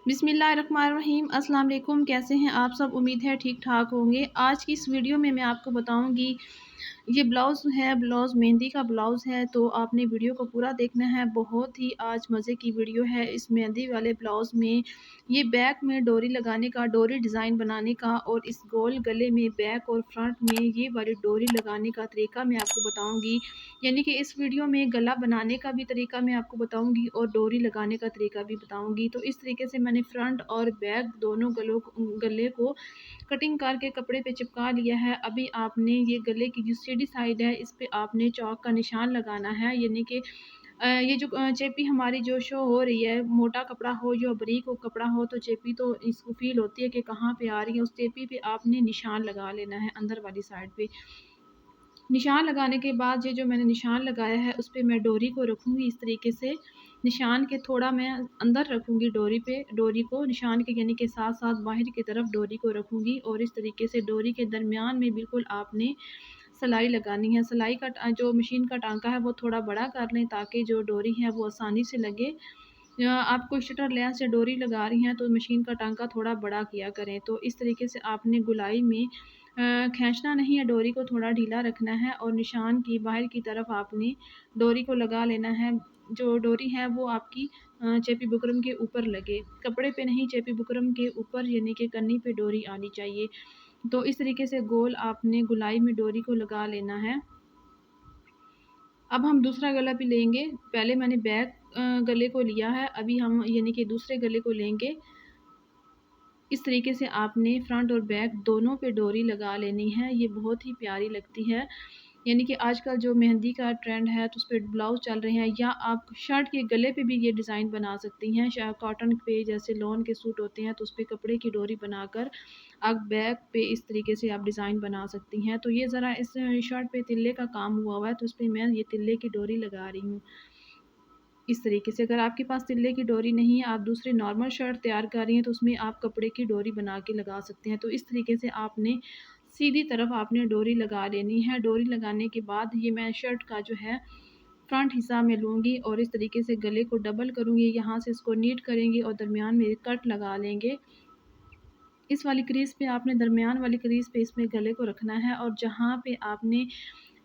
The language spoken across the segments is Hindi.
बिस्मिल्लाहिर्रहमानिर्रहीम। अस्सलाम वालेकुम। कैसे हैं आप सब? उम्मीद है ठीक ठाक होंगे। आज की इस वीडियो में मैं आपको बताऊंगी, ये ब्लाउज़ है, ब्लाउज़ मेहंदी का ब्लाउज़ है, तो आपने वीडियो को पूरा देखना है। बहुत ही आज मज़े की वीडियो है। इस मेहंदी वाले ब्लाउज़ में ये बैक में डोरी लगाने का, डोरी डिज़ाइन बनाने का, और इस गोल गले में बैक और फ्रंट में ये वाली डोरी लगाने का तरीका मैं आपको बताऊंगी। यानी कि इस वीडियो में गला बनाने का भी तरीका मैं आपको बताऊंगी और डोरी लगाने का तरीका भी बताऊंगी। तो इस तरीके से मैंने फ्रंट और बैक दोनों गले को कटिंग करके कपड़े पे चिपका लिया है। अभी आपने ये गले की जो सीधी साइड है, इस पे आपने चौक का निशान लगाना है। यानी कि ये जो चेपी हमारी जो शो हो रही है, मोटा कपड़ा हो या बारीक हो कपड़ा हो, तो चेपी तो इसको फील होती है कि कहाँ पे आ रही है। उस चेपी पे आपने निशान लगा लेना है अंदर वाली साइड पे। निशान लगाने के बाद ये जो मैंने निशान लगाया है, उस पे मैं डोरी को रखूँगी इस तरीके से। निशान के थोड़ा मैं अंदर रखूँगी डोरी पे, डोरी को निशान के यानी कि साथ साथ बाहर की तरफ डोरी को रखूँगी, और इस तरीके से डोरी के दरमियान में बिल्कुल आपने सिलाई लगानी है। सिलाई का जो मशीन का टांका है वो थोड़ा बड़ा कर लें, ताकि जो डोरी है वो आसानी से लगे। आप कोई शटर लेस से डोरी लगा रही हैं तो मशीन का टांका थोड़ा बड़ा किया करें। तो इस तरीके से आपने गुलाई में खींचना नहीं है, डोरी को थोड़ा ढीला रखना है, और निशान की बाहर की तरफ आपने डोरी को लगा लेना है। जो डोरी है वो आपकी चेपी बुकरम के ऊपर लगे, कपड़े पे नहीं, चेपी बुकरम के ऊपर, यानी कि कन्नी पे डोरी आनी चाहिए। तो इस तरीके से गोल आपने गुलाई में डोरी को लगा लेना है। अब हम दूसरा गला भी लेंगे। पहले मैंने बैक गले को लिया है, अभी हम यानी कि दूसरे गले को लेंगे। इस तरीके से आपने फ्रंट और बैक दोनों पे डोरी लगा लेनी है। ये बहुत ही प्यारी लगती है। यानी कि आजकल जो मेहंदी का ट्रेंड है, तो उस पे ब्लाउज़ चल रहे हैं, या आप शर्ट के गले पे भी ये डिज़ाइन बना सकती हैं। कॉटन पे जैसे लॉन के सूट होते हैं, तो उस पे कपड़े की डोरी बनाकर आप बैक पे इस तरीके से आप डिज़ाइन बना सकती हैं। तो ये ज़रा इस शर्ट पे तिल्ले का काम हुआ हुआ है, तो उस पे मैं ये तिल्ले की डोरी लगा रही हूँ। इस तरीके से अगर आपके पास तिल्ले की डोरी नहीं है, आप दूसरी नॉर्मल शर्ट तैयार कर रही हैं, तो उसमें आप कपड़े की डोरी बना के लगा सकते हैं। तो इस तरीके से आपने सीधी तरफ आपने डोरी लगा लेनी है। डोरी लगाने के बाद ये मैं शर्ट का जो है फ्रंट हिस्सा में लूँगी, और इस तरीके से गले को डबल करूँगी, यहाँ से इसको नीट करेंगे और दरमियान में कट लगा लेंगे। इस वाली क्रीज़ पे आपने, दरमियान वाली क्रीज़ पे इसमें गले को रखना है, और जहाँ पे आपने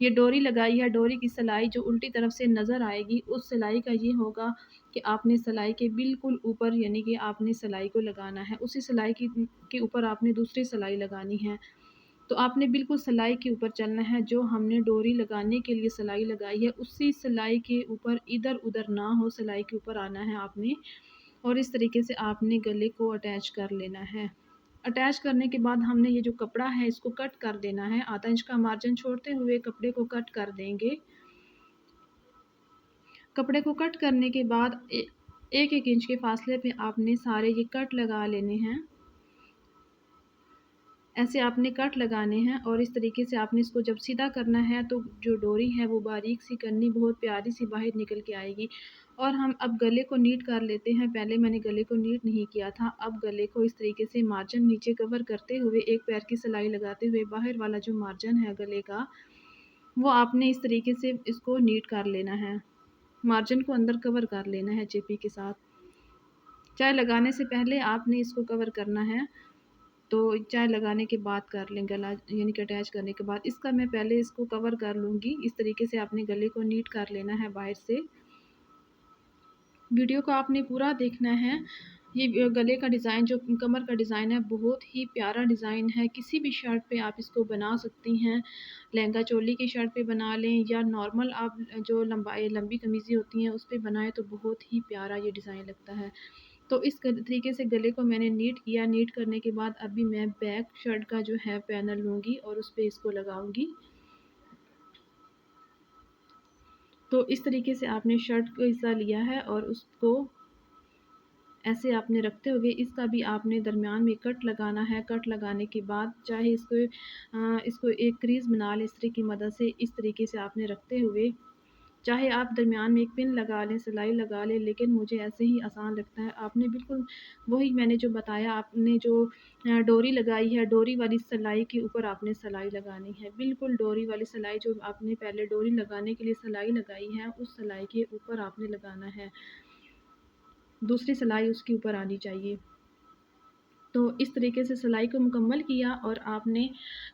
ये डोरी लगाई है, डोरी की सिलाई जो उल्टी तरफ से नज़र आएगी, उस सिलाई का ये होगा कि आपने सिलाई के बिल्कुल ऊपर, यानी कि आपने सिलाई को लगाना है। उसी सिलाई के ऊपर आपने दूसरी सिलाई लगानी है। तो आपने बिल्कुल सिलाई के ऊपर चलना है। जो हमने डोरी लगाने के लिए सिलाई लगाई है, उसी सिलाई के ऊपर, इधर-उधर ना हो, सिलाई के ऊपर आना है आपने, और इस तरीके से आपने गले को अटैच कर लेना है। अटैच करने के बाद हमने ये जो कपड़ा है इसको कट कर देना है। आधा इंच का मार्जिन छोड़ते हुए कपड़े को कट कर देंगे। कपड़े को कट करने के बाद 1-1 इंच के फासले पे आपने सारे ये कट लगा लेने हैं। ऐसे आपने कट लगाने हैं, और इस तरीके से आपने इसको जब सीधा करना है, तो जो डोरी है वो बारीक सी करनी, बहुत प्यारी सी बाहर निकल के आएगी। और हम अब गले को नीट कर लेते हैं। पहले मैंने गले को नीट नहीं किया था। अब गले को इस तरीके से मार्जिन नीचे कवर करते हुए, एक पैर की सिलाई लगाते हुए, बाहर वाला जो मार्जिन है गले का, वो आपने इस तरीके से इसको नीट कर लेना है। मार्जिन को अंदर कवर कर लेना है चेपी के साथ। चाहे लगाने से पहले आपने इसको कवर करना है, तो चाय लगाने के बाद कर लें गला, यानी कि अटैच करने के बाद। इसका मैं पहले इसको कवर कर लूँगी। इस तरीके से आपने गले को नीट कर लेना है बाहर से। वीडियो को आपने पूरा देखना है। ये गले का डिज़ाइन, जो कमर का डिज़ाइन है, बहुत ही प्यारा डिज़ाइन है। किसी भी शर्ट पे आप इसको बना सकती हैं। लहंगा चोली की शर्ट पे बना लें, या नॉर्मल आप जो लंबी कमीज़ें होती हैं उस पे बनाएँ, तो बहुत ही प्यारा ये डिज़ाइन लगता है। तो इस तरीके से गले को मैंने नीट किया। नीट करने के बाद अभी मैं बैक शर्ट का जो है पैनल लूँगी और उस पे इसको लगाऊँगी। तो इस तरीके से आपने शर्ट का हिस्सा लिया है, और उसको ऐसे आपने रखते हुए इसका भी आपने दरमियान में कट लगाना है। कट लगाने के बाद चाहे इसको एक क्रीज़ बना लें इस्त्री की मदद से। इस तरीके से आपने रखते हुए, चाहे आप दरमियान में एक पिन लगा लें, सिलाई लगा लें, लेकिन मुझे ऐसे ही आसान लगता है। आपने बिल्कुल वही मैंने जो बताया, आपने जो डोरी लगाई है, डोरी वाली सिलाई के ऊपर आपने सिलाई लगानी है। बिल्कुल डोरी वाली सिलाई, जो आपने पहले डोरी लगाने के लिए सिलाई लगाई है, उस सिलाई के ऊपर आपने लगाना है। दूसरी सिलाई उसके ऊपर आनी चाहिए। तो इस तरीके से सिलाई को मुकम्मल किया और आपने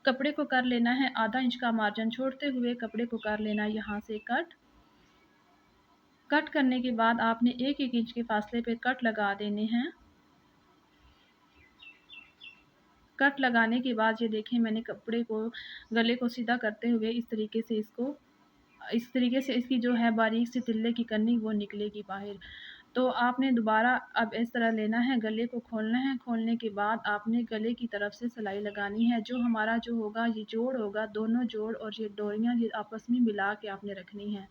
कपड़े को कर लेना है आधा इंच का मार्जिन छोड़ते हुए कपड़े को कर लेना है यहाँ से कट। कट करने के बाद आपने एक एक इंच के फासले पे कट लगा देने हैं। कट लगाने के बाद ये देखें मैंने कपड़े को गले को सीधा करते हुए इस तरीके से इसकी जो है बारीक सी तिल्ले की कन्नी वो निकलेगी बाहर। तो आपने दोबारा अब इस तरह लेना है, गले को खोलना है। खोलने के बाद आपने गले की तरफ से सिलाई लगानी है। जो हमारा जो होगा ये जोड़ होगा, दोनों जोड़ और ये डोरियाँ ये आपस में मिला के आपने रखनी है।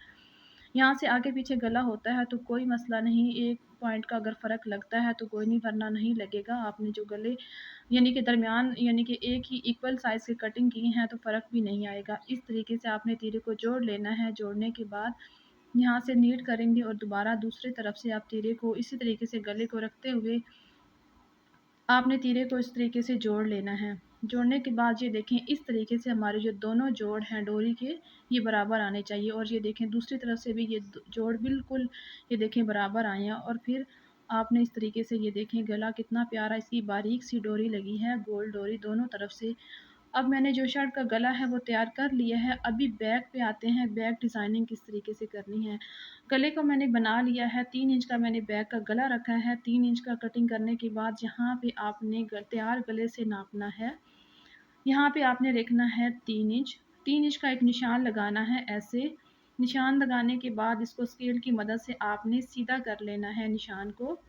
यहाँ से आगे पीछे गला होता है तो कोई मसला नहीं, एक पॉइंट का अगर फ़र्क लगता है तो कोई नहीं, वरना नहीं लगेगा। आपने जो गले यानी कि दरमियान यानी कि एक ही इक्वल साइज़ की कटिंग की है तो फ़र्क भी नहीं आएगा। इस तरीके से आपने तीरे को जोड़ लेना है। जोड़ने के बाद यहाँ से नीट करेंगे और दोबारा दूसरी तरफ से आप तीरे को इसी तरीके से गले को रखते हुए आपने तीरे को इस तरीके से जोड़ लेना है। जोड़ने के बाद ये देखें इस तरीके से हमारे जो दोनों जोड़ हैं डोरी के ये बराबर आने चाहिए और ये देखें दूसरी तरफ से भी ये जोड़ बिल्कुल ये देखें बराबर आए हैं। और फिर आपने इस तरीके से ये देखें गला कितना प्यारा इसकी बारीक सी डोरी लगी है, गोल डोरी दोनों तरफ से। अब मैंने जो शर्ट का गला है वो तैयार कर लिया है। अभी बैक पे आते हैं, बैक डिज़ाइनिंग किस तरीके से करनी है। गले को मैंने बना लिया है, 3 इंच का मैंने बैक का गला रखा है। 3 इंच का कटिंग करने के बाद यहाँ पे आपने तैयार गले से नापना है। यहाँ पे आपने रखना है 3 इंच। 3 इंच का एक निशान लगाना है ऐसे। निशान लगाने के बाद इसको स्केल की मदद से आपने सीधा कर लेना है निशान को।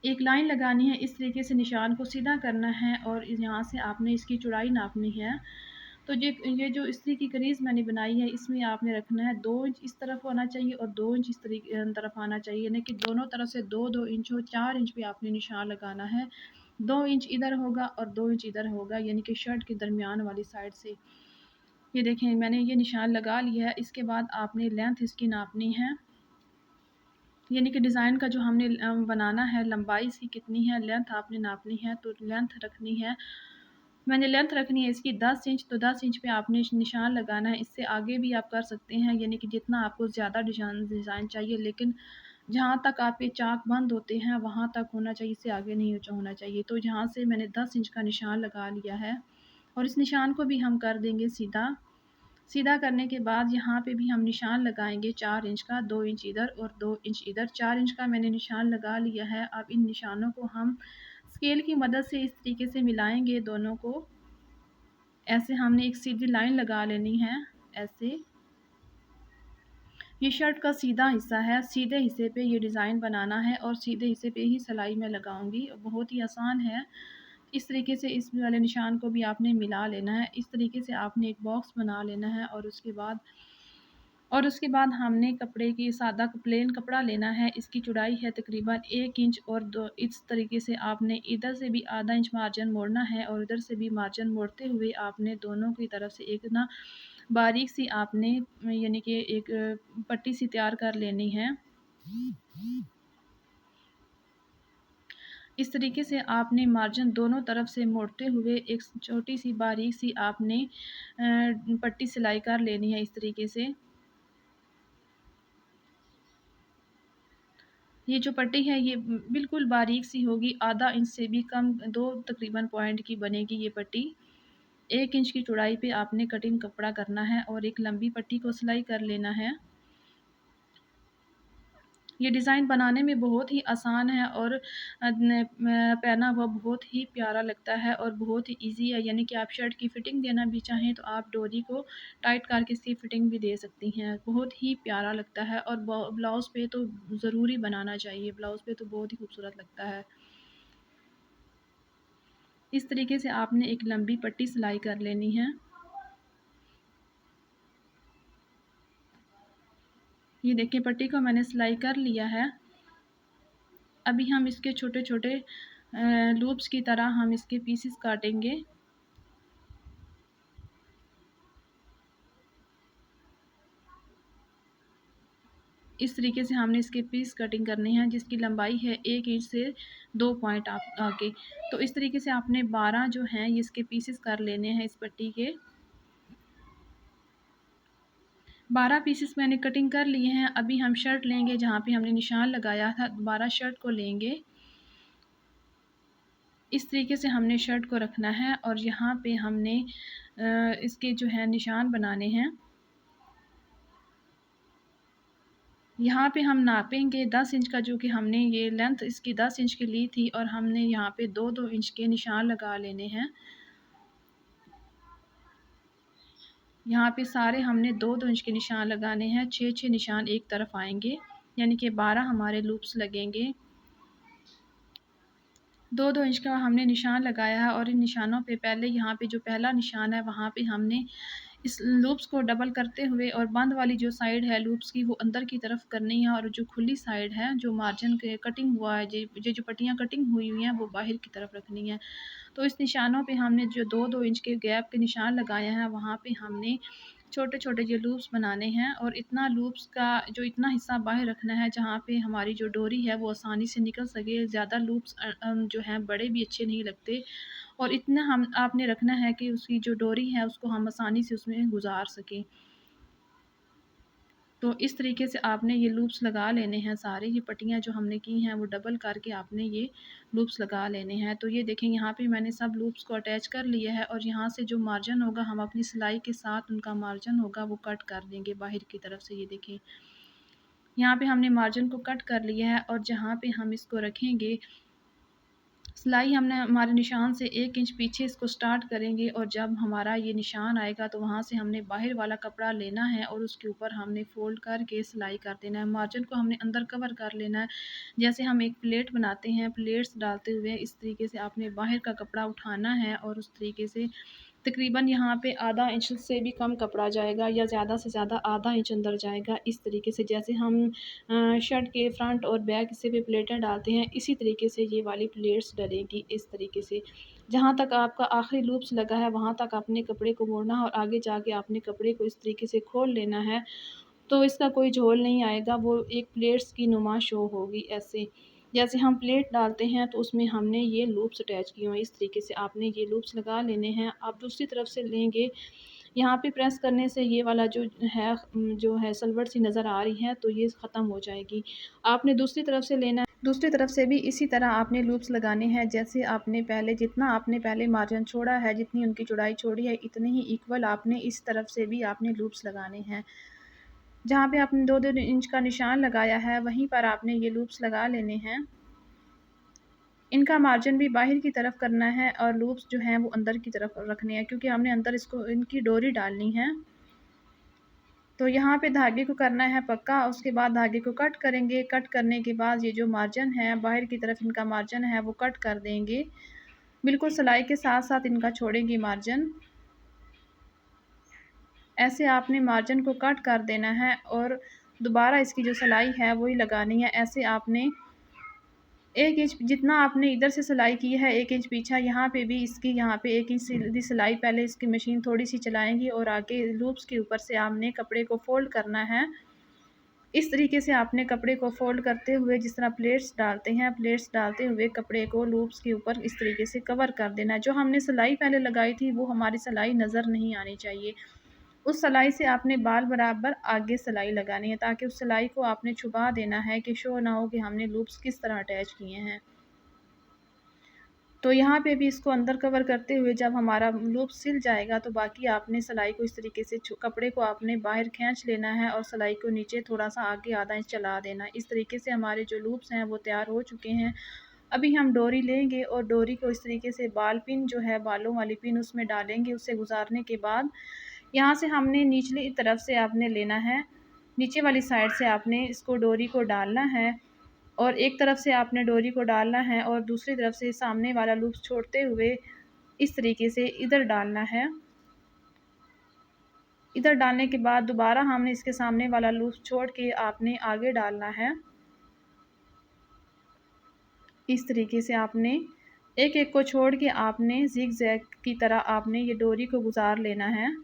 एक लाइन लगानी है, इस तरीके से निशान को सीधा करना है और यहाँ से आपने इसकी चौड़ाई नापनी है। तो ये जो इस्त्री की करीज़ मैंने बनाई है इसमें आपने रखना है 2 इंच इस तरफ होना चाहिए और 2 इंच इस तरफ आना चाहिए, यानी कि दोनों तरफ से 2-2 इंच हो, 4 इंच पे आपने निशान लगाना है। 2 इंच इधर होगा और 2 इंच इधर होगा, यानी कि शर्ट के दरमियान वाली साइड से। ये देखें मैंने ये निशान लगा लिया है। इसके बाद आपने लेंथ इसकी नापनी है, यानी कि डिज़ाइन का जो हमने बनाना है लंबाई इसकी कितनी है, लेंथ आपने नापनी है। तो लेंथ रखनी है, मैंने लेंथ रखनी है इसकी 10 इंच। तो 10 इंच पे आपने निशान लगाना है। इससे आगे भी आप कर सकते हैं, यानी कि जितना आपको ज़्यादा डिज़ाइन चाहिए, लेकिन जहाँ तक आपके चाक बंद होते हैं वहाँ तक होना चाहिए, इससे आगे नहीं होना चाहिए। तो यहाँ से मैंने 10 इंच का निशान लगा लिया है और इस निशान को भी हम कर देंगे सीधा। सीधा करने के बाद यहाँ पे भी हम निशान लगाएंगे 4 इंच का, 2 इंच इधर और 2 इंच इधर। 4 इंच का मैंने निशान लगा लिया है। अब इन निशानों को हम स्केल की मदद से इस तरीके से मिलाएंगे दोनों को। ऐसे हमने एक सीधी लाइन लगा लेनी है ऐसे। ये शर्ट का सीधा हिस्सा है, सीधे हिस्से पे ये डिज़ाइन बनाना है और सीधे हिस्से पे ही सिलाई मैं लगाऊंगी। बहुत ही आसान है। इस तरीके से इस वाले निशान को भी आपने मिला लेना है। इस तरीके से आपने एक बॉक्स बना लेना है और उसके बाद हमने कपड़े की सादा प्लेन कपड़ा लेना है। इसकी चौड़ाई है तकरीबन 1 इंच और दो इस तरीके से आपने इधर से भी आधा इंच मार्जिन मोड़ना है और इधर से भी मार्जिन मोड़ते हुए आपने दोनों की तरफ से एक ना बारीक सी आपने यानी कि एक पट्टी सी तैयार कर लेनी है। इस तरीके से आपने मार्जिन दोनों तरफ से मोड़ते हुए एक छोटी सी बारीक सी आपने पट्टी सिलाई कर लेनी है इस तरीके से। ये जो पट्टी है ये बिल्कुल बारीक सी होगी, आधा इंच से भी कम, 2 तकरीबन पॉइंट की बनेगी ये पट्टी। 1 इंच की चौड़ाई पे आपने कटिंग कपड़ा करना है और एक लंबी पट्टी को सिलाई कर लेना है। ये डिज़ाइन बनाने में बहुत ही आसान है और पहना हुआ बहुत ही प्यारा लगता है और बहुत ही ईज़ी है। यानी कि आप शर्ट की फ़िटिंग देना भी चाहें तो आप डोरी को टाइट करके इसकी फ़िटिंग भी दे सकती हैं। बहुत ही प्यारा लगता है और ब्लाउज़ पे तो ज़रूरी बनाना चाहिए, ब्लाउज़ पे तो बहुत ही खूबसूरत लगता है। इस तरीके से आपने एक लंबी पट्टी सिलाई कर लेनी है। ये देखिए पट्टी को मैंने सिलाई कर लिया है। अभी हम इसके छोटे-छोटे लूप्स की तरह हम इसके पीसेस काटेंगे। इस तरीके से हमने इसके पीस कटिंग करने हैं जिसकी लंबाई है 1 इंच से 2 पॉइंट आगे। तो इस तरीके से आपने 12 जो हैं ये इसके पीसेस कर लेने हैं इस पट्टी के। 12 पीसेस मैंने कटिंग कर लिए हैं। अभी हम शर्ट लेंगे जहाँ पे हमने निशान लगाया था, दोबारा शर्ट को लेंगे। इस तरीके से हमने शर्ट को रखना है और यहाँ पे हमने इसके जो है निशान बनाने हैं। यहाँ पे हम नापेंगे 10 इंच का, जो कि हमने ये लेंथ इसकी 10 इंच की ली थी, और हमने यहाँ पे 2-2 इंच के निशान लगा लेने हैं। यहाँ पे सारे हमने 2-2 इंच के निशान लगाने हैं। 6-6 निशान एक तरफ आएंगे, यानी कि 12 हमारे लूप्स लगेंगे। 2-2 इंच का हमने निशान लगाया है और इन निशानों पे पहले यहाँ पे जो पहला निशान है वहाँ पे हमने इस लूप्स को डबल करते हुए और बंद वाली जो साइड है लूप्स की वो अंदर की तरफ करनी है, और जो खुली साइड है जो मार्जिन के कटिंग हुआ है ये जो पट्टियाँ कटिंग हुई हुई हैं वो बाहर की तरफ रखनी है। तो इस निशानों पे हमने जो 2-2 इंच के गैप के निशान लगाए हैं वहाँ पे हमने छोटे-छोटे जो लूप्स बनाने हैं, और इतना लूप्स का जो इतना हिस्सा बाहर रखना है जहाँ पे हमारी जो डोरी है वो आसानी से निकल सके। ज़्यादा लूप्स जो हैं बड़े भी अच्छे नहीं लगते, और इतना हम आपने रखना है कि उसकी जो डोरी है उसको हम आसानी से उसमें गुजार सकें। तो इस तरीके से आपने ये लूप्स लगा लेने हैं सारे। ये पट्टियाँ जो हमने की हैं वो डबल करके आपने ये लूप्स लगा लेने हैं। तो ये देखें यहाँ पे मैंने सब लूप्स को अटैच कर लिया है, और यहाँ से जो मार्जिन होगा हम अपनी सिलाई के साथ उनका मार्जिन होगा वो कट कर देंगे बाहर की तरफ से। ये देखें यहाँ पे हमने मार्जिन को कट कर लिया है, और जहाँ पे हम इसको रखेंगे सिलाई हमने हमारे निशान से 1 इंच पीछे इसको स्टार्ट करेंगे, और जब हमारा ये निशान आएगा तो वहाँ से हमने बाहर वाला कपड़ा लेना है और उसके ऊपर हमने फ़ोल्ड करके सिलाई कर देना है। मार्जिन को हमने अंदर कवर कर लेना है। जैसे हम एक प्लेट बनाते हैं, प्लेट्स डालते हुए इस तरीके से आपने बाहर का कपड़ा उठाना है, और उस तरीके से तकरीबन यहाँ पे आधा इंच से भी कम कपड़ा जाएगा, या ज़्यादा से ज़्यादा आधा इंच अंदर जाएगा। इस तरीके से जैसे हम शर्ट के फ्रंट और बैक से भी प्लेटें डालते हैं, इसी तरीके से ये वाली प्लेट्स डलेंगी इस तरीके से। जहाँ तक आपका आखिरी लूप्स लगा है वहाँ तक आपने कपड़े को मोड़ना है, और आगे जाके आपने कपड़े को इस तरीके से खोल लेना है। तो इसका कोई झोल नहीं आएगा, वो एक प्लेट्स की नुमा शो होगी ऐसे। जैसे हम प्लेट डालते हैं तो उसमें हमने ये लूप्स अटैच किए हुए हैं, इस तरीके से आपने ये लूप्स लगा लेने हैं। आप दूसरी तरफ से लेंगे, यहाँ पे प्रेस करने से ये वाला जो है सलवट सी नज़र आ रही है तो ये ख़त्म हो जाएगी। आपने दूसरी तरफ से लेना है, दूसरी तरफ से भी इसी तरह आपने लूप्स लगाने हैं। जैसे आपने पहले जितना आपने पहले मार्जिन छोड़ा है, जितनी उनकी चौड़ाई छोड़ी है, इतने ही इक्वल आपने इस तरफ से भी आपने लूप्स लगाने हैं। जहाँ पे आपने 2-2 इंच का निशान लगाया है वहीं पर आपने ये लूप्स लगा लेने हैं। इनका मार्जिन भी बाहर की तरफ करना है और लूप्स जो हैं वो अंदर की तरफ रखने हैं, क्योंकि हमने अंदर इसको इनकी डोरी डालनी है। तो यहाँ पे धागे को करना है पक्का, उसके बाद धागे को कट करेंगे। कट करने के बाद ये जो मार्जिन है बाहर की तरफ इनका मार्जिन है वो कट कर देंगे, बिल्कुल सिलाई के साथ साथ इनका छोड़ेंगे मार्जिन। ऐसे आपने मार्जिन को कट कर देना है और दोबारा इसकी जो सिलाई है वही लगानी है। ऐसे आपने 1 इंच जितना आपने इधर से सिलाई की है, 1 इंच पीछा यहाँ पे भी इसकी यहाँ पे 1 इंच सीधी सिलाई पहले इसकी मशीन थोड़ी-सी चलाएँगी, और आगे लूप्स के ऊपर से आपने कपड़े को फ़ोल्ड करना है। इस तरीके से आपने कपड़े को फ़ोल्ड करते हुए जिस तरह प्लेट्स डालते हैं, प्लेट्स डालते हुए कपड़े को लूप्स के ऊपर इस तरीके से कवर कर देना है। जो हमने सिलाई पहले लगाई थी वो हमारी सिलाई नज़र नहीं आनी चाहिए। उस सिलाई से आपने बाल बराबर आगे सिलाई लगानी है, ताकि उस सिलाई को आपने छुपा देना है कि शो ना हो कि हमने लूप्स किस तरह अटैच किए हैं। तो यहाँ पे भी इसको अंदर कवर करते हुए जब हमारा लूप सिल जाएगा तो बाकी आपने सिलाई को इस तरीके से कपड़े को आपने बाहर खींच लेना है और सिलाई को नीचे थोड़ा सा आगे आधा इंच चला देना है। इस तरीके से हमारे जो लूप्स हैं वो तैयार हो चुके हैं। अभी हम डोरी लेंगे और डोरी को इस तरीके से बाल पिन जो है बालों वाली पिन उसमें डालेंगे। उससे गुजारने के बाद यहाँ से हमने निचली तरफ से आपने लेना है, नीचे वाली साइड से आपने इसको डोरी को डालना है, और एक तरफ से आपने डोरी को डालना है और दूसरी तरफ से सामने वाला लूप छोड़ते हुए इस तरीके से इधर डालना है। इधर डालने के बाद दोबारा हमने इसके सामने वाला लूप छोड़ के आपने आगे डालना है। इस तरीके से आपने एक-एक को छोड़ के आपने ज़िग-ज़ैग की तरह आपने ये डोरी को गुजार लेना है।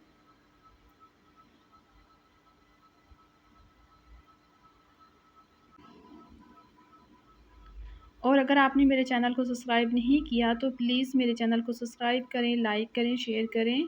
और अगर आपने मेरे चैनल को सब्सक्राइब नहीं किया तो प्लीज़ मेरे चैनल को सब्सक्राइब करें, लाइक करें, शेयर करें।